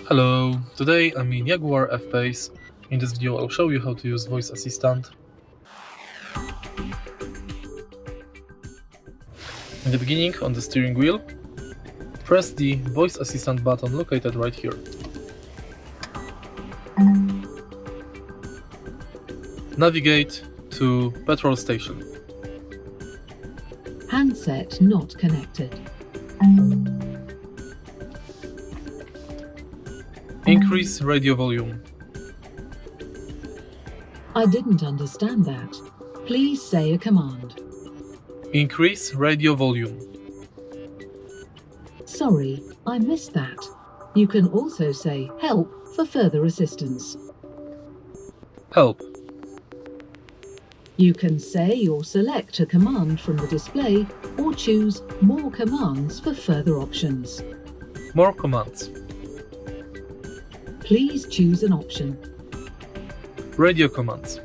Hello, today I'm in Jaguar F-Pace. In this video I'll show you how to use voice assistant. In the beginning, on the steering wheel, press the voice assistant button located right here. Navigate to petrol station. Handset not connected. Increase radio volume. I didn't understand that. Please say a command. Increase radio volume. Sorry, I missed that. You can also say help for further assistance. Help. You can say or select a command from the display or choose more commands for further options. More commands. Please choose an option. Radio commands.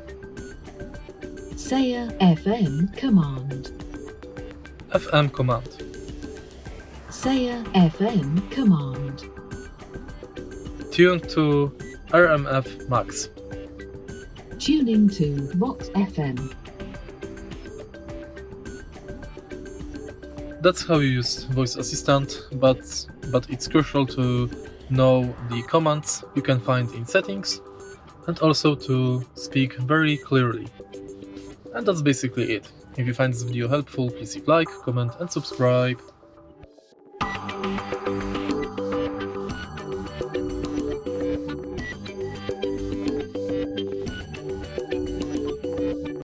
Say a FM command. FM command. Say a FM command. Tune to RMF Max. Tuning to Vox FM. That's how you use voice assistant, but it's crucial to know the commands you can find in settings and also to speak very clearly. And that's basically it. If you find this video helpful, please leave like, comment and subscribe.